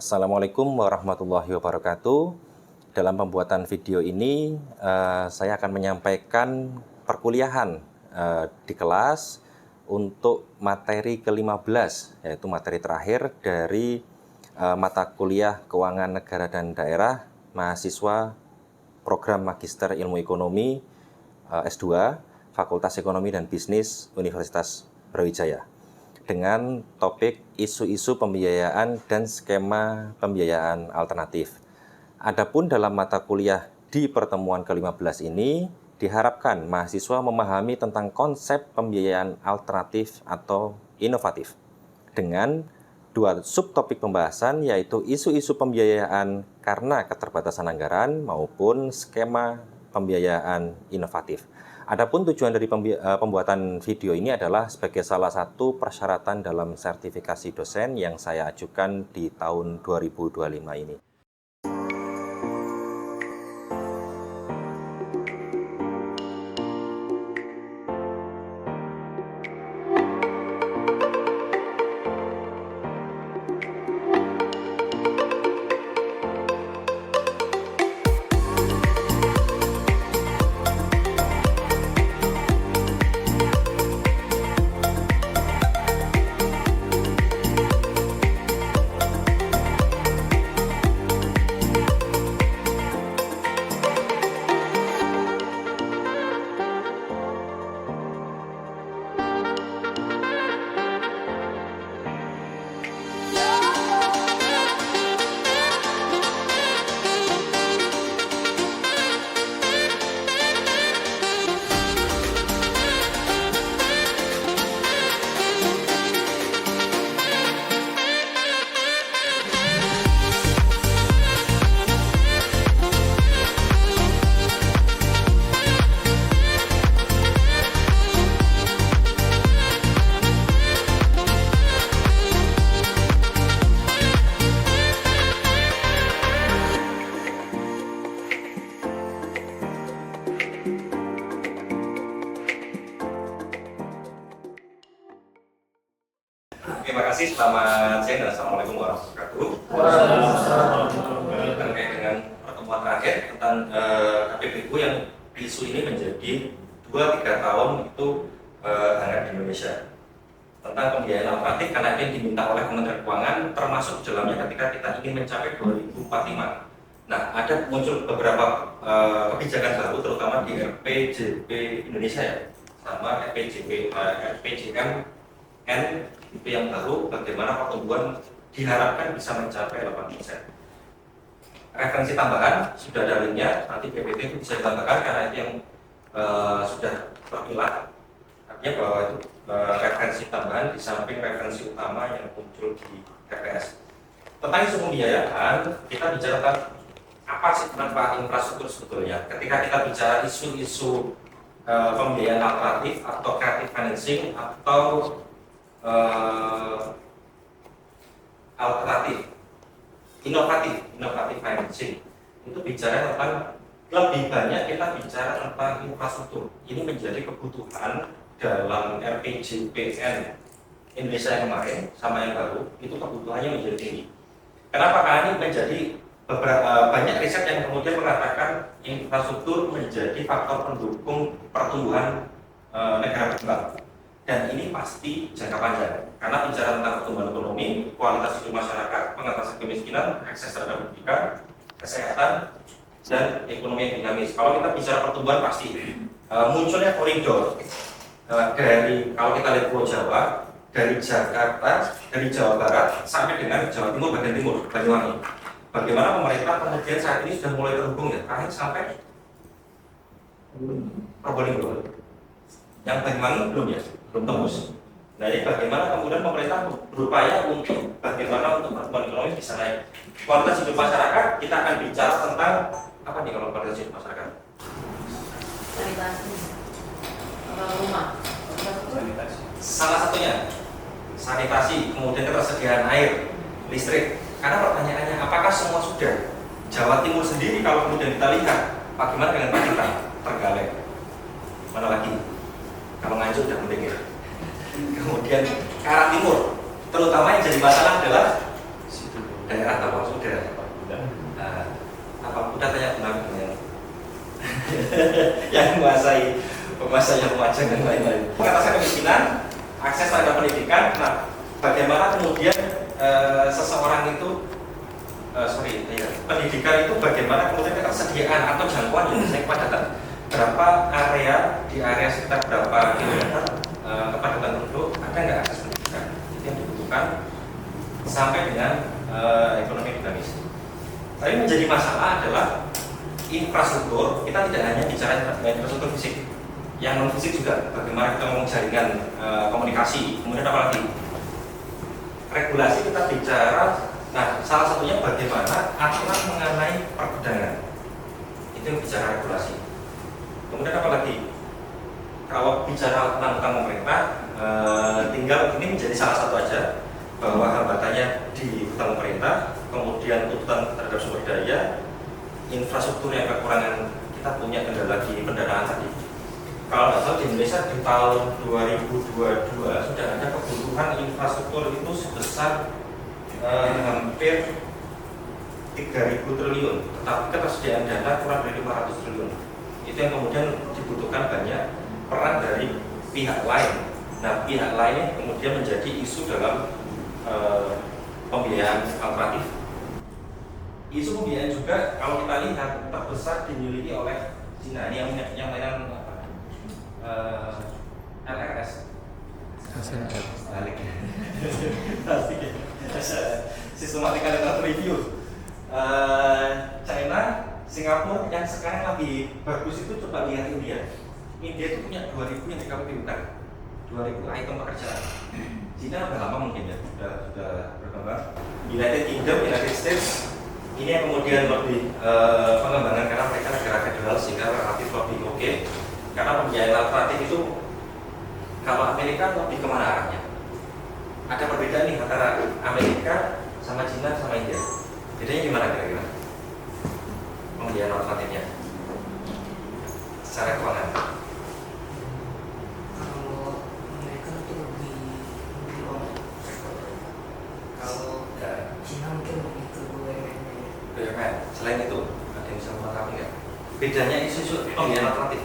Assalamualaikum warahmatullahi wabarakatuh. Dalam pembuatan video ini, saya akan menyampaikan perkuliahan di kelas untuk materi ke-15, yaitu materi terakhir dari mata kuliah Keuangan Negara dan Daerah mahasiswa Program Magister Ilmu Ekonomi S2, Fakultas Ekonomi dan Bisnis Universitas Brawijaya, dengan topik isu-isu pembiayaan dan skema pembiayaan alternatif. Adapun dalam mata kuliah di pertemuan ke-15 ini, diharapkan mahasiswa memahami tentang konsep pembiayaan alternatif atau inovatif, dengan dua subtopik pembahasan, yaitu isu-isu pembiayaan karena keterbatasan anggaran maupun skema pembiayaan inovatif. Adapun tujuan dari pembuatan video ini adalah sebagai salah satu persyaratan dalam sertifikasi dosen yang saya ajukan di tahun 2025 ini. Terima kasih, selamat siang dan Assalamualaikum warahmatullahi wabarakatuh. Terkait dengan pertemuan terakhir tentang KPBU yang isu ini menjadi 2-3 tahun itu hangat di Indonesia, tentang pembiayaan alternatif, karena ini diminta oleh Kementerian Keuangan, termasuk dalamnya ketika kita ingin mencapai 2045. Nah, ada muncul beberapa kebijakan baru, terutama di RPJP Indonesia ya, sama RPJMN itu yang baru, bagaimana pertumbuhan diharapkan bisa mencapai 8%. Referensi tambahan sudah ada linknya, nanti PPT itu bisa ditambahkan karena itu yang sudah terpilah. Artinya bahwa itu referensi tambahan di samping referensi utama yang muncul di TPS. Tentang isu pembiayaan, kita bicara tentang apa sih manfaat infrastruktur sebetulnya. Ketika kita bicara isu-isu pembiayaan alternatif atau creative financing atau alternatif, inovatif financing, itu bicara tentang, lebih banyak kita bicara tentang infrastruktur. Ini menjadi kebutuhan dalam RPJPN Indonesia yang kemarin sama yang baru, itu kebutuhannya menjadi tinggi. Kenapa? Karena ini menjadi banyak riset yang kemudian mengatakan infrastruktur menjadi faktor pendukung pertumbuhan negara berkembang. Dan ini pasti jangka panjang, karena bicara tentang pertumbuhan ekonomi, kualitas hidup masyarakat, pengentasan kemiskinan, akses terhadap pendidikan, kesehatan, dan ekonomi yang dinamis. Kalau kita bicara pertumbuhan pasti munculnya koridor dari, kalau kita lihat Pulau Jawa, dari Jakarta, dari Jawa Barat sampai dengan Jawa Timur bagian timur, Banyuwangi. Bagaimana pemerintah kemudian saat ini sudah mulai terhubung ya, terakhir sampai Probolinggo. Yang Banyuwangi belum ya, belum tembus. Nah, ini bagaimana kemudian pemerintah berupaya untuk bagaimana untuk pertumbuhan ekonomi bisa naik. Kualitas hidup masyarakat, kita akan bicara tentang apa nih kalau kualitas hidup masyarakat? Sanitasi, rumah, salah satunya sanitasi, kemudian ketersediaan air, listrik. Karena pertanyaannya, apakah semua sudah? Jawa Timur sendiri kalau kemudian kita lihat, bagaimana dengan Pacitan, Trenggalek, mana lagi? Kalau Nganjuk sudah penting ya. Kemudian ke arah timur, terutama yang jadi masalah adalah daerah daerah atau sudah? Apa udah tanya tentang yang menguasai penguasanya pemajang dan lain-lain. Mengatasi kemiskinan, akses terhadap pendidikan. Nah, bagaimana kemudian seseorang itu pendidikan itu bagaimana kemudian ketersediaan atau jangkauan yang bisa kepadatan. Berapa area di area sekitar berapa kilometer kepadatan penduduk ada nggak akses pendidikan? Itu yang dibutuhkan sampai dengan ekonomi dinamis. Tapi menjadi masalah adalah infrastruktur. Kita tidak hanya bicara infrastruktur fisik, yang non fisik juga. Bagaimana kita ngomong jaringan komunikasi, kemudian apa lagi? Regulasi kita bicara. Nah, salah satunya bagaimana aturan mengenai pergudangan. Itu yang bicara regulasi. Kemudian apa lagi? Kalau bicara tentang pemerintah, tinggal ini menjadi salah satu aja, bahwa hambatannya di hutang pemerintah, kemudian tuntutan terhadap sumber daya, infrastruktur yang kekurangan. Kita punya kendala di pendanaan tadi. Kalau nggak salah di Indonesia di tahun 2022 sudah ada kebutuhan infrastruktur itu sebesar hampir 3.000 triliun, tetapi ketersediaan dana kurang dari 500 triliun. Itu yang kemudian dibutuhkan banyak peran dari pihak lain. Nah, pihak lain kemudian menjadi isu dalam pembiayaan alternatif. Isu pembiayaan juga kalau kita lihat terbesar dimiliki oleh Cina. Ini yang mainan LRS. Balik. Systematic Analytical Review. China, Singapura yang sekarang lagi bagus itu coba lihat India. India itu punya 2.000 yang di-KPBU-kan, 2.000 item pekerjaan. Cina udah lama mungkin ya, sudah berkembang. United Kingdom, United States, ini yang kemudian lebih pengembangan karena mereka negara federal sehingga relatif lebih oke. Karena pembiayaan alternatif itu kalau Amerika lebih kemana arahnya? Ada perbedaan nih antara Amerika sama Cina sama India. Bedanya gimana kira-kira? Pembiayaan alternatifnya secara keuangan. Kalau mereka itu lebih kalau Cina mungkin lebih ke BUMN. Selain itu, ada yang bisa melengkapi nggak? Bedanya isu pembiayaan alternatif.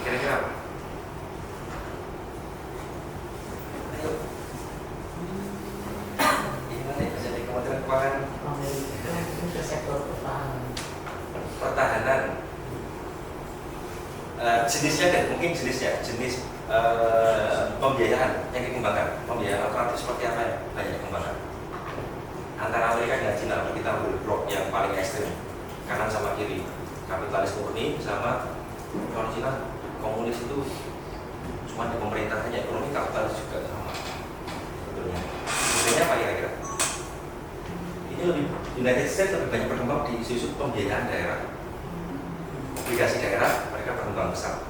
Kira-kira apa? Ayo. Gimana ya bisa di Kementerian Keuangan? Amerika itu ke sektor Pertahanan. Jenisnya deh, mungkin jenis pembiayaan yang dikembangkan. Pembiayaan alternatif seperti apa ya? Banyak dikembangkan. Antara Amerika dan Cina, kita ambil blok yang paling ekstrim, kanan sama kiri, kapitalis murni sama kalau Cina komunis itu cuma di pemerintahannya, ekonomi kapitalis juga sama sebetulnya. Sebetulnya apa kira-kira? Ini lebih United States lebih banyak berkembang di isu-isu pembiayaan daerah, obligasi daerah, mereka berkembang besar,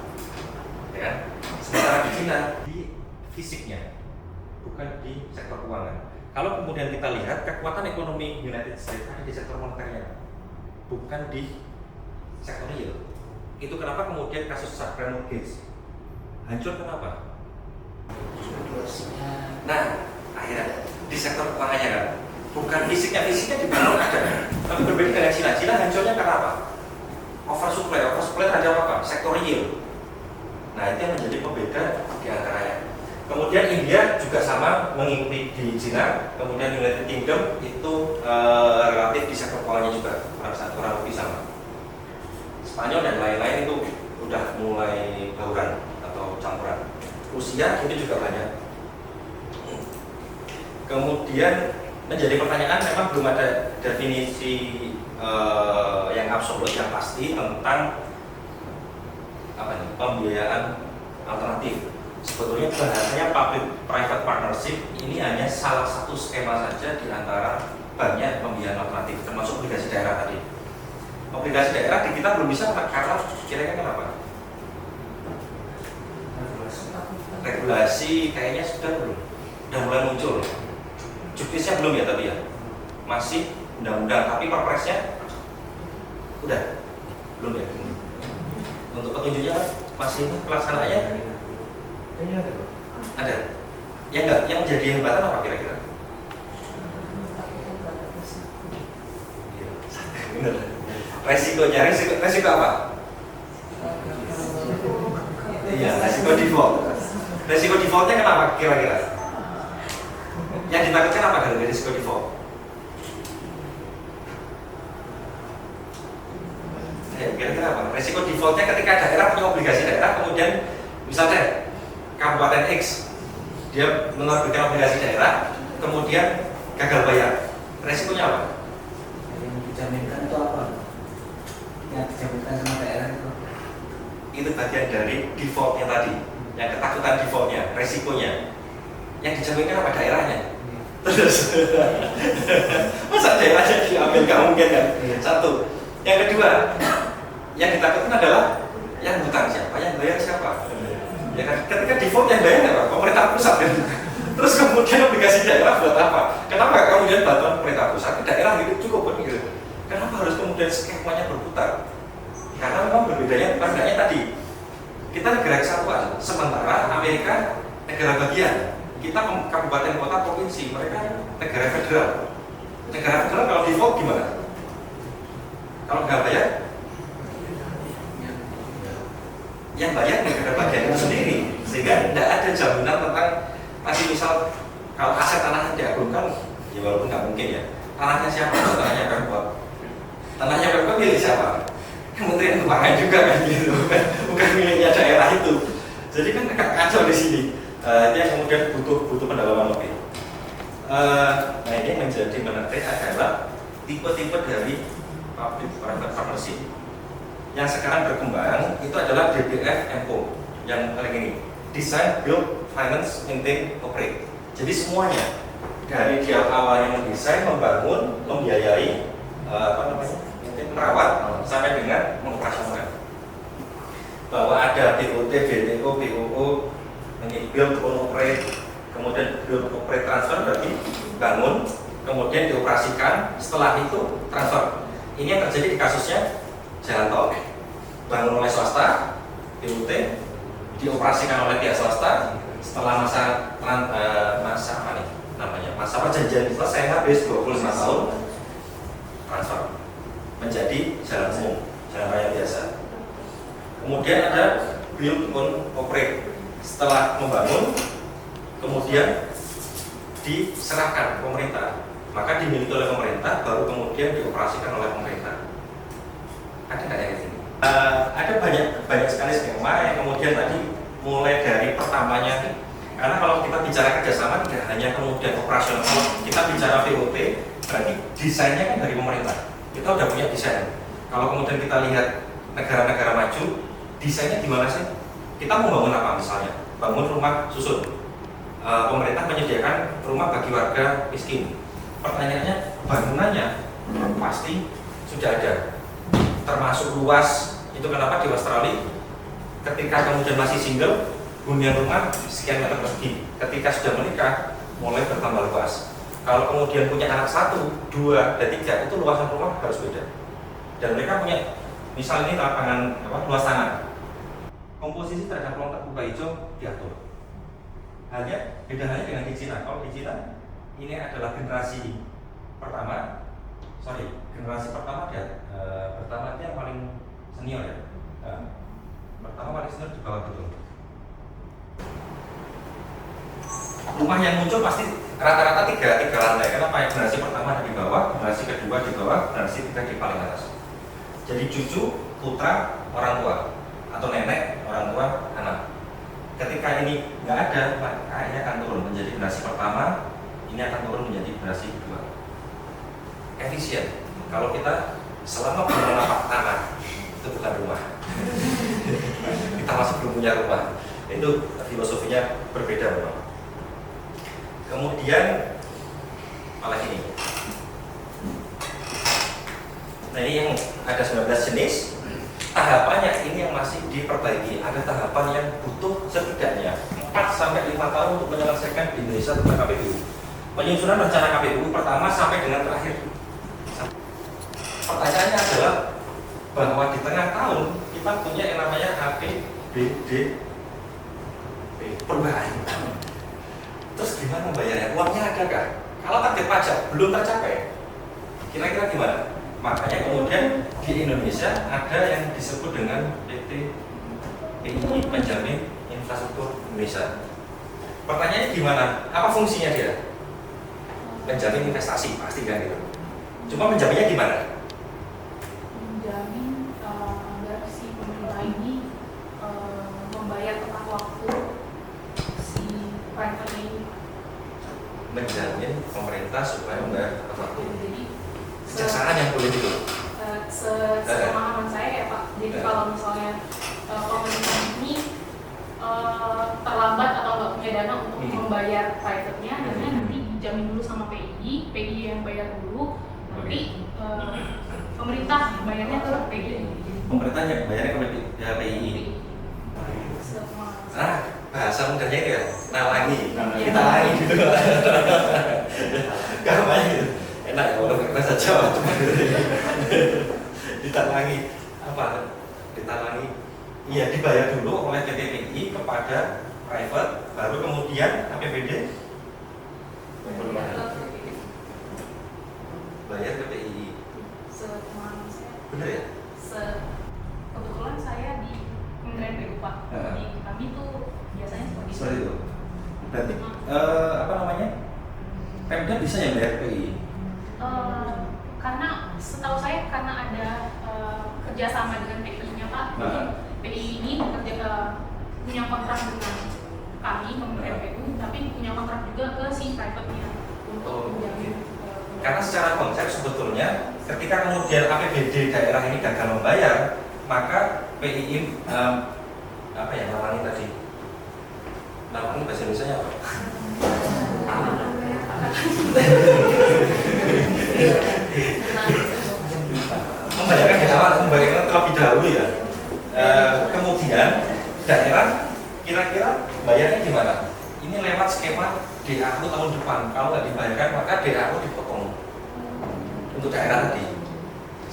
ya kan? Sementara di Cina di fisiknya, bukan di sektor keuangan. Kalau kemudian kita lihat kekuatan ekonomi United States ada di sektor moneternya, bukan di sektor real. Itu kenapa kemudian kasus subprime mortgage hancur, kenapa? Nah, akhirnya di sektor keuangannya kan, bukan fisiknya di bangun ada, tapi berbeda dengan Cina. Cina hancurnya karena apa? Oversupply ada apa? Sektor real. Nah, itu yang menjadi pembeda di antaranya. Kemudian India juga sama mengikuti di Cina, kemudian United Kingdom itu relatif di sektor keuangannya juga kurang lebih sama. Spanyol dan lain-lain itu udah mulai bauran atau campuran. Rusia itu juga banyak. Kemudian menjadi pertanyaan, memang belum ada definisi yang absolut yang pasti tentang apa nih, pembiayaan alternatif. Sebetulnya bahasanya public-private partnership ini hanya salah satu skema saja di antara banyak pembiayaan alternatif, termasuk obligasi daerah tadi. Obligasi daerah di kita belum bisa karena kira-kira kenapa? Regulasi kayaknya sudah mulai muncul. Juknisnya belum ya tapi ya, masih undang-undang, tapi perpresnya udah belum ya. Untuk petunjuknya masih pelaksanaannya ada. Yang jadi hambatan apa kira-kira? Bener. Resiko apa? Iya, resiko default. Resiko defaultnya kenapa kira-kira? Yang ditakutkan apa dari resiko default? Ya, kira-kira apa? Resiko defaultnya ketika daerah punya obligasi daerah, kemudian misalnya Kabupaten X dia menerbitkan obligasi daerah, kemudian gagal bayar. Resikonya apa? Yang dijaminkan itu apa? Yang dijaminkan sama daerah itu? Itu bagian dari defaultnya tadi, yang ketakutan defaultnya, resikonya. Yang dijaminkan apa? Daerahnya. Terus masa daerahnya diambil, nggak mungkin kan? Satu. Yang kedua, yang ditakutkan adalah yang hutang siapa, yang bayar siapa. Ya kan? Ketika default yang bayar apa? Pemerintah pusat kan? Terus kemudian obligasi daerah buat apa? Kenapa kemudian bantuan pemerintah pusat ke daerah itu cukup kan gitu? Kenapa harus kemudian skemanya berputar? Karena memang berbedanya bukan hanya tadi. Kita negara kesatuan, sementara Amerika negara bagian. Kita kabupaten, kota, provinsi, mereka negara federal. Negara federal kalau default gimana? Kalau nggak bayar, yang bayar negara bagian itu sendiri, sehingga tidak ada jaminan tentang tadi misal kalau aset tanahnya diagunkan, ya walaupun nggak mungkin ya, tanahnya siapa? Tanahnya Pemkot. Tanahnya Pemkot milik siapa? Kementerian Keuangan juga kan gitu, bukan miliknya daerah itu. Jadi kan agak kacau di sini. Itu yang kemudian butuh pendalaman lebih. Nah ini menjadi menarik adalah tipe-tipe dari public private partnership yang sekarang berkembang. Itu adalah DBF MO yang paling ini, design, build, finance, maintain, operate. Jadi semuanya dari dia awalnya mendesain, membangun, membiayai, merawat sampai dengan mengoperasionalkan. Bahwa ada BOT, BTO, BOO, ini build, operate, kemudian build, operate, transfer berarti bangun, kemudian dioperasikan, setelah itu transfer. Ini yang terjadi di kasusnya jalan tol, bangun oleh swasta, BOT, dioperasikan oleh pihak swasta, setelah masa apa nih namanya, masa perjanjian selesai habis 25 tahun, transfer menjadi jalan umum, jalan raya biasa. Kemudian ada build, operate, setelah membangun, kemudian diserahkan pemerintah, maka dimiliki oleh pemerintah, baru kemudian dioperasikan oleh pemerintah. Ada nggak yang ini? Ada banyak sekali skema yang kemudian tadi mulai dari pertamanya, karena kalau kita bicara kerjasama tidak hanya kemudian operasional. Kalau kita bicara VOT, berarti desainnya kan dari pemerintah. Kita udah punya desain. Kalau kemudian kita lihat negara-negara maju, desainnya gimana sih? Kita mau bangun apa misalnya? Bangun rumah susun. Pemerintah menyediakan rumah bagi warga miskin. Pertanyaannya, bangunannya pasti sudah ada. Termasuk luas. Itu kenapa di Australia ketika kemudian masih single, hunian rumah sekian meter persegi. Ketika sudah menikah, mulai bertambah luas. Kalau kemudian punya anak 1, 2, dan 3, itu luasan rumah harus beda. Dan mereka punya, misal ini lapangan luas tanah. Komposisi terhadap ruang terbuka hijau diatur. Beda halnya dengan di Cina. Kalau di Cina ini adalah generasi pertama pertama itu yang paling senior ya. Pertama paling senior di bawah betul. Rumah yang muncul pasti rata-rata tiga lantai. Kenapa? Generasi pertama di bawah, generasi kedua di bawah, generasi ketiga di paling atas. Jadi cucu, putra, orang tua, atau nenek, orang tua, anak. Ketika ini nggak ada, maka ini akan turun menjadi generasi pertama, ini akan turun menjadi generasi kedua. Efisien. Kalau kita selama belum menapak tanah, itu bukan rumah. Kita masih belum punya rumah. Itu filosofinya berbeda memang. Kemudian apalagi ini? Nah ini yang ada 19 jenis. Tahapannya ini yang masih diperbaiki. Ada tahapan yang butuh setidaknya 4 sampai 5 tahun untuk menyelesaikan di Indonesia tentang KPBU. Penyusunan rencana KPBU pertama sampai dengan terakhir. Pertanyaannya adalah bahwa di tengah tahun kita punya yang namanya APBD perubahan. Terus gimana membayarnya? Uangnya adakah? Kalau target pajak belum tercapai, kira-kira gimana? Makanya kemudian di Indonesia ada yang disebut dengan PT PII, Penjamin Infrastruktur Indonesia. Pertanyaannya gimana? Apa fungsinya dia? Menjamin investasi, pasti kan gitu. Cuma menjaminnya gimana? Menjamin agar si pemerintah ini membayar tepat waktu si private ini. Menjamin pemerintah supaya membayar tepat waktu. Jadi Kejaksaan yang boleh itu. sepemahaman saya ya Pak. Jadi kalau misalnya pemerintah ini terlambat atau nggak punya dana untuk membayar private-nya, akhirnya nanti dijamin dulu sama PII yang bayar dulu, nanti pemerintah bayarnya ke PII. Pemerintah yang bayarnya ke PII. Bahasa mudahnya itu ya, nalangi, kita langi gitu. Gampang gitu. Enak ya, walaupun bahasa Jawa cuma ditalangi apa? Ditalangi. Iya, dibayar dulu oleh PT PII kepada private, baru kemudian APBD bayar ke PII. Sepemahaman saya. Bener ya? Kebetulan saya di Kementerian PU Pak. Di kami tuh biasanya seperti itu. Seperti itu. Berarti apa namanya? Pemda bisa ya bayar PII? Karena setahu saya karena ada kerjasama dengan PII-nya Pak. PII ini punya kontrak dengan kami Kementerian PU, tapi punya kontrak juga ke si private-nya untuk menjamin. Karena secara konsep sebetulnya ketika kemudian APBD daerah ini gagal membayar, maka PII apa ya namanya tadi? Namanya bahasa Indonesia apa? Membayarkan di awal, membayarkan terlebih dahulu ya. Kemudian daerah kira-kira bayarnya gimana? Ini lewat skema DAU tahun depan. Kalau nggak dibayarkan maka DAU dipotong untuk daerah tadi.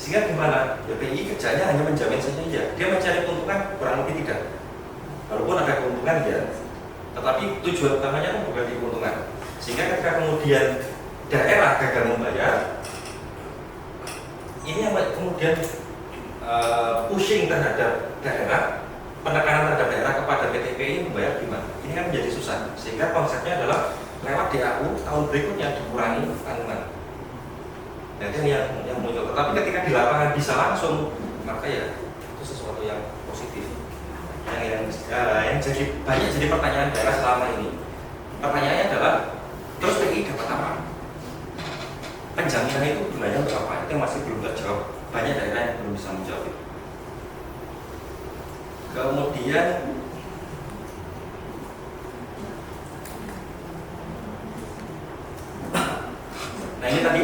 Sehingga gimana? Ya PII kerjanya hanya menjamin saja ya. Dia mencari keuntungan kurang lebih tidak. Walaupun ada keuntungan ya, tetapi tujuan utamanya kan bukan di keuntungan. Sehingga ketika kemudian daerah gagal membayar, ini yang kemudian pushing terhadap daerah, penekanan terhadap daerah kepada PT PII membayar gimana? Ini kan menjadi susah. Sehingga konsepnya adalah lewat DAU tahun berikutnya dikurangi tanggungan. Dan itu yang muncul. Tetapi ketika di lapangan bisa langsung, maka ya itu sesuatu yang positif. Yang jadi banyak jadi pertanyaan daerah selama ini. Pertanyaannya adalah, terus PII dapat apa? Penjaminan itu gunanya untuk apa? Itu masih belum terjawab. Banyak daerah yang belum bisa menjawab itu. Kemudian nah ini tadi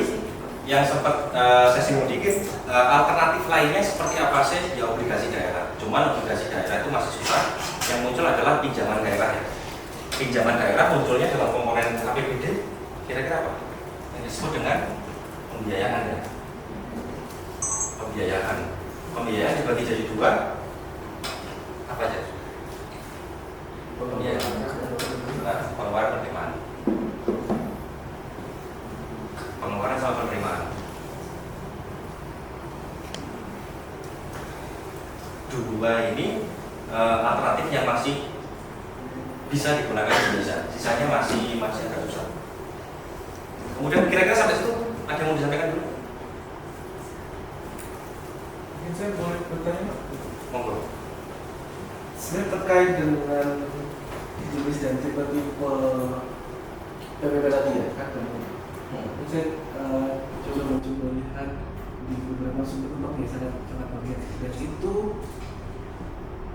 yang sempat saya singgung dikit, alternatif lainnya seperti apa sih? Ya obligasi daerah. Cuman obligasi daerah itu masih susah. Yang muncul adalah pinjaman daerah ya. Pinjaman daerah munculnya dalam komponen APBD kira-kira apa? Yang disebut dengan pembiayaan ya. Pembiayaan dibagi jadi dua. Apa aja? Pembiayaan. Nah, pengeluaran penerimaan. Pengeluaran sama penerimaan. Dua ini alternatif yang masih bisa digunakan di Indonesia. Sisanya masih agak susah. Kemudian kira-kira sampai situ ada yang mau disampaikan dulu? Mungkin saya boleh bertanya, Monggo. sebenarnya terkait dengan ditulis dan tipe-tipe PPP tadi ya kan saya coba melihat di beberapa sumber tempat ya sangat bagian dan itu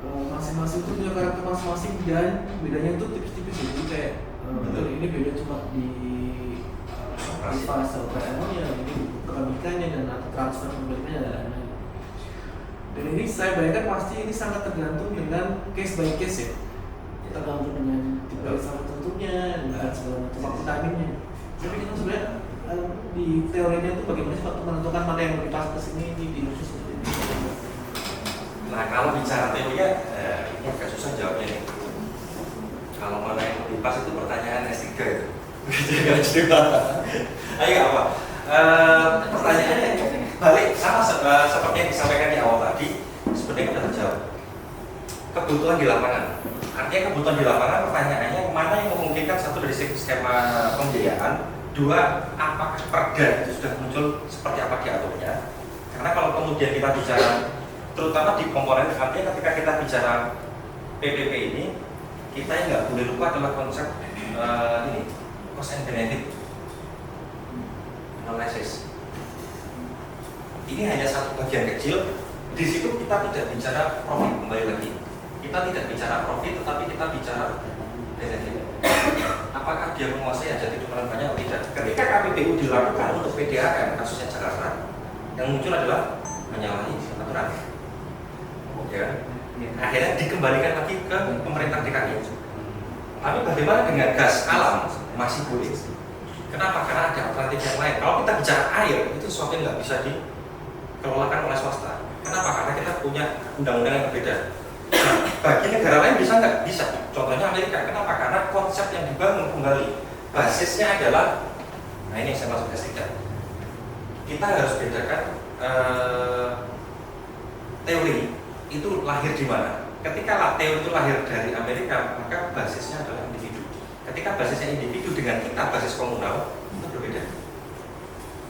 masing-masing itu punya karakter masing-masing dan bedanya itu tipis-tipis jadi kayak betul ini beda cuma di fase operasionalnya ini kepemilikannya dan transfer kepemilikannya dan lain-lain. Dan ini saya bayangkan pasti ini sangat tergantung dengan case by case ya, tergantung dengan tipe desa tertentunya dan segala macam waktu timingnya. Tapi kita sebenarnya di teorinya itu bagaimana sih Pak menentukan mana yang lebih pas ke sini di Indonesia seperti ini. Nah kalau bicara teorinya ini agak susah jawabnya nih. Kalau mana yang lebih pas itu pertanyaan S3 itu. Ayo apa? Pertanyaannya balik seperti yang disampaikan di awal tadi, sebenarnya sudah terjawab. Kebutuhan di lapangan. Artinya kebutuhan di lapangan, pertanyaannya mana yang memungkinkan satu dari skema pembiayaan, dua apakah perda itu sudah muncul seperti apa diaturnya. Karena kalau kemudian kita bicara terutama di komponen, artinya ketika kita bicara PPP ini, kita yang nggak boleh lupa adalah konsep ini cost and benefit analysis. Ini hanya satu bagian kecil. Di situ kita tidak bicara profit, kembali lagi. Kita tidak bicara profit, tetapi kita bicara benefit. Apakah dia menguasai hajat hidup orang banyak atau tidak? Ketika KPBU dilakukan untuk PDAM kasusnya Jakarta, yang muncul adalah menyalahi aturan. Ya, akhirnya dikembalikan lagi ke pemerintah DKI. Tapi bagaimana dengan gas alam? Masih boleh. Kenapa? Karena ada alternatif yang lain. Kalau kita bicara air, itu sesuatu yang nggak bisa dikelolakan oleh swasta. Kenapa? Karena kita punya undang-undang yang berbeda. Nah, bagi negara lain bisa nggak? Bisa. Contohnya Amerika. Kenapa? Karena konsep yang dibangun kembali basisnya adalah, nah ini saya masuk ke S3. Kita harus bedakan teori itu lahir di mana. Ketika teori itu lahir dari Amerika, maka basisnya adalah individu. Ketika basisnya individu dengan kita basis komunal, itu berbeda.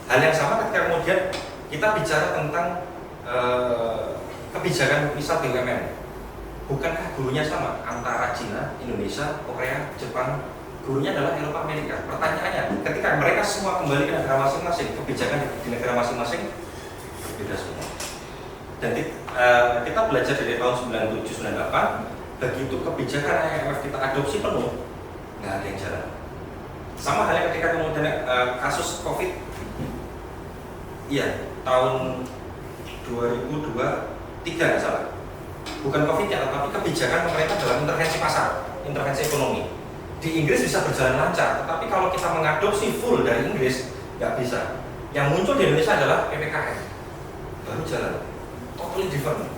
Hal yang sama ketika kemudian kita bicara tentang kebijakan misal BUMN. Bukankah gurunya sama antara Cina, Indonesia, Korea, Jepang? Gurunya adalah Eropa, Amerika. Pertanyaannya, ketika mereka semua kembali ke negara masing-masing, kebijakan di negara masing-masing berbeda semua. Dan kita belajar dari tahun 97-98, begitu kebijakan IMF kita adopsi penuh, nggak ada yang jalan. Sama halnya ketika kemudian kasus COVID, iya tahun 2023 nggak salah. Bukan COVID-nya, tetapi kebijakan pemerintah dalam intervensi pasar, intervensi ekonomi. Di Inggris bisa berjalan lancar, tetapi kalau kita mengadopsi full dari Inggris, nggak bisa. Yang muncul di Indonesia adalah PPKM, baru jalan. Totally different.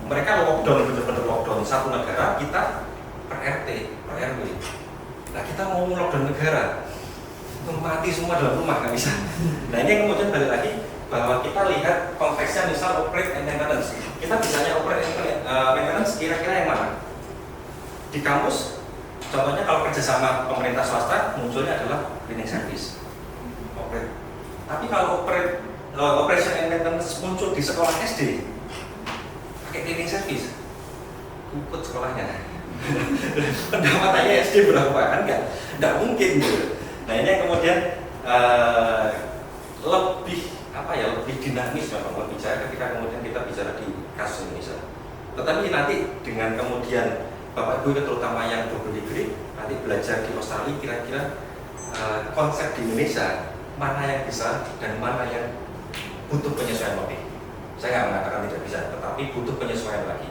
Mereka lockdown, benar-benar lockdown satu negara, kita per RT, per RW. Nah kita mau lockdown negara, mati semua dalam rumah, nggak bisa. Nah ini yang kemudian balik lagi, bahwa kita lihat konteksnya misal operate and maintenance. Kita bisanya operate and maintenance kira-kira yang mana? Di kampus, contohnya kalau kerjasama pemerintah swasta munculnya adalah cleaning service. Operate. Tapi kalau operation and maintenance muncul di sekolah SD, pakai cleaning service, ikut sekolahnya. Pendapatannya SD berapa kan? Nggak mungkin gitu. Nah ini yang kemudian lebih dinamis memang berbicara ketika kemudian kita bicara di kasus Indonesia. Tetapi nanti dengan kemudian Bapak Ibu terutama yang double degree nanti belajar di Australia, kira-kira konsep di Indonesia mana yang bisa dan mana yang butuh penyesuaian lebih. Saya nggak mengatakan tidak bisa, tetapi butuh penyesuaian lagi.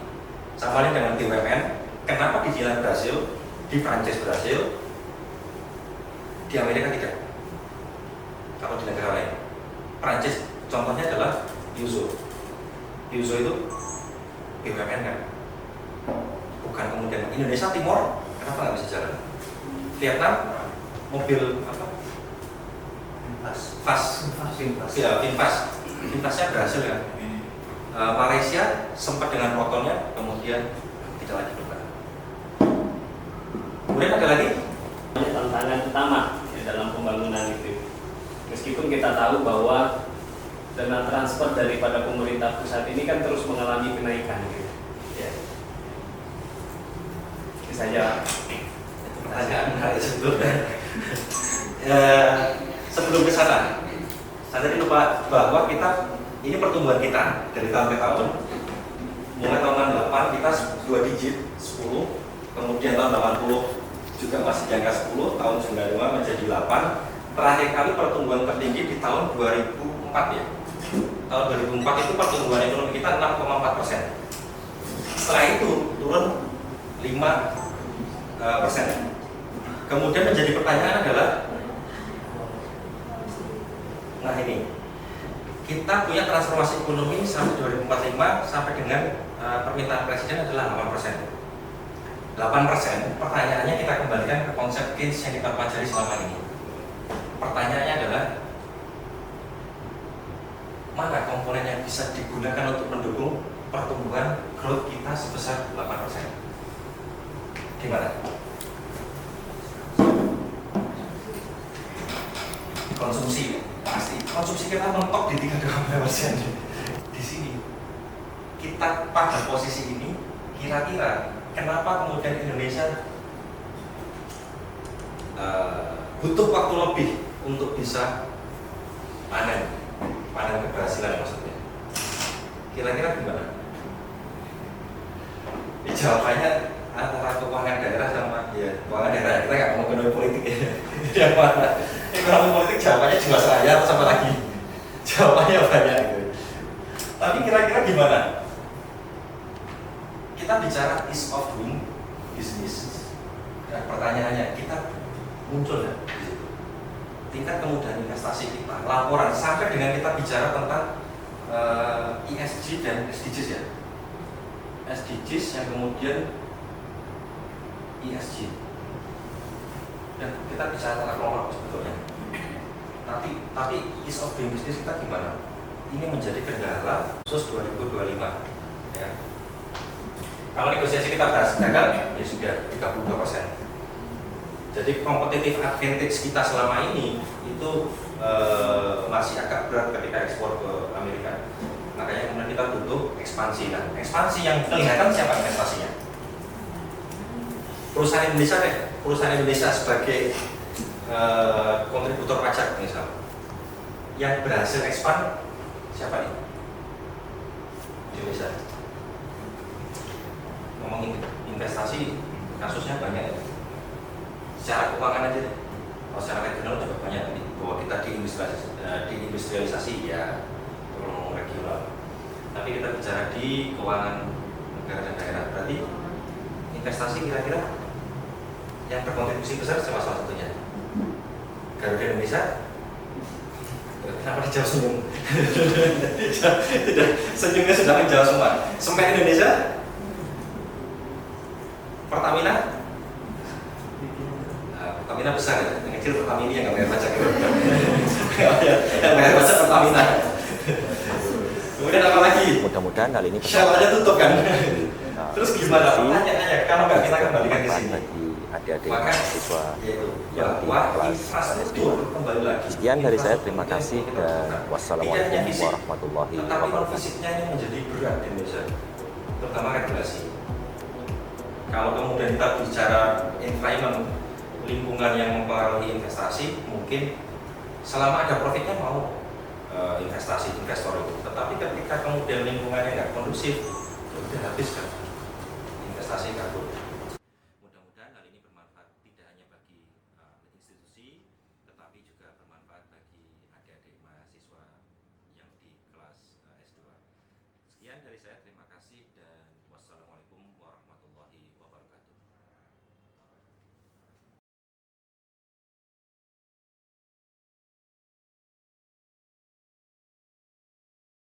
Sama halnya dengan BUMN, kenapa di China berhasil, di Prancis berhasil, di Amerika tidak? Kalau di negara lain, Prancis contohnya adalah Yuzo. Yuzo itu BUMN kan? Bukan kemudian Indonesia Timur, kenapa nggak bisa jalan? Vietnam mobil apa? Finfastnya berhasil kan? Malaysia sempat dengan protonnya, kemudian tidak lagi berjalan. Kemudian ada lagi tantangan utama di dalam pembangunan itu. Meskipun kita tahu bahwa dana transfer daripada pemerintah pusat ini kan terus mengalami kenaikan gitu. Ya. Ini saja pertanyaan menarik sebetulnya. Sebelum ke sana, saya tadi lupa bahwa kita ini pertumbuhan kita dari tahun ke tahun. Mulai tahun 68 kita 2 digit 10, kemudian tahun 80 juga masih di angka 10, tahun 95 menjadi 8. Terakhir kali pertumbuhan tertinggi di tahun 2004 ya. Tahun 2004 itu pertumbuhan ekonomi kita 6,4%. Setelah itu turun 5%. Kemudian menjadi pertanyaan adalah, nah ini, kita punya transformasi ekonomi sampai 2045 sampai dengan permintaan presiden adalah 8%. 8%, pertanyaannya kita kembalikan ke konsep Keynes yang kita pelajari selama ini. Pertanyaannya adalah, mana komponen yang bisa digunakan untuk mendukung pertumbuhan growth kita sebesar 8%? Gimana? Konsumsi, pasti konsumsi kita mentok di 3,5%. Di sini kita pada posisi ini, kira-kira kenapa kemudian Indonesia butuh waktu lebih untuk bisa panen keberhasilan maksudnya? Kira-kira gimana? Jawabannya antara keuangan daerah sama keuangan daerah, kita nggak mau ekonomi politik ya. Yang mana? Ekonomi politik jawabannya jiwasraya atau sama lagi? Jawabannya banyak gitu. Tapi kira-kira gimana? Kita bicara ease of doing business. Dan pertanyaannya, kita muncul ya di situ. Tingkat kemudahan investasi kita, laporan, sampai dengan kita bicara tentang ESG dan SDGs ya. SDGs yang kemudian ESG. Dan kita bicara tentang kelompok sebetulnya. Tapi ease of doing business kita gimana? Ini menjadi kendala khusus 2025. Ya. Kalau negosiasi kita gagal, ya sudah 32%. Jadi competitive advantage kita selama ini itu masih agak berat ketika ekspor ke Amerika. Makanya kemudian kita butuh ekspansi. Nah, ekspansi yang kelihatan siapa investasinya? Perusahaan Indonesia sebagai kontributor pajak misalnya. Yang berhasil expand siapa nih? Indonesia. Ngomongin investasi, kasusnya banyak ya. Secara keuangan aja deh. Kalau secara regional juga banyak nih. Bahwa kita diindustrialisasi ya tolong regional. Tapi kita bicara di keuangan negara dan daerah. Berarti investasi kira-kira yang berkontribusi besar siapa salah satunya? Garuda Indonesia. Kenapa dijawab senyum? Senyumnya sudah menjawab semua. Semen Indonesia, Pertamina. Pertamina besar ya, yang kecil Pertamina yang nggak bayar pajak. Yang bayar pajak Pertamina. Kemudian apa lagi? Mudah-mudahan kali ini Shell aja tutup kan. Terus gimana? diskusi Pertanyaannya, kalau nggak kita kembalikan ke bermanfaat sini. bagi adik-adik Maka mahasiswa yaitu yang di bahwa kelas infrastruktur S2. kembali lagi. Sekian dari saya, terima Infrastruktur kasih yang kita dan butuhkan. Tidak hanya wassalamualaikum fisik, warahmatullahi tetapi non wabarakatuh. fisiknya ini menjadi berat di Indonesia, terutama regulasi. Kalau kemudian kita bicara environment, lingkungan yang mempengaruhi investasi, mungkin selama ada profitnya mau investasi investor itu. Tetapi ketika kemudian lingkungannya nggak kondusif, ya udah habis kan investasi kabur. Mudah-mudahan hal ini bermanfaat tidak hanya bagi institusi, tetapi juga bermanfaat bagi adik-adik mahasiswa yang di kelas S2. Sekian dari saya, terima kasih dan wassalamualaikum.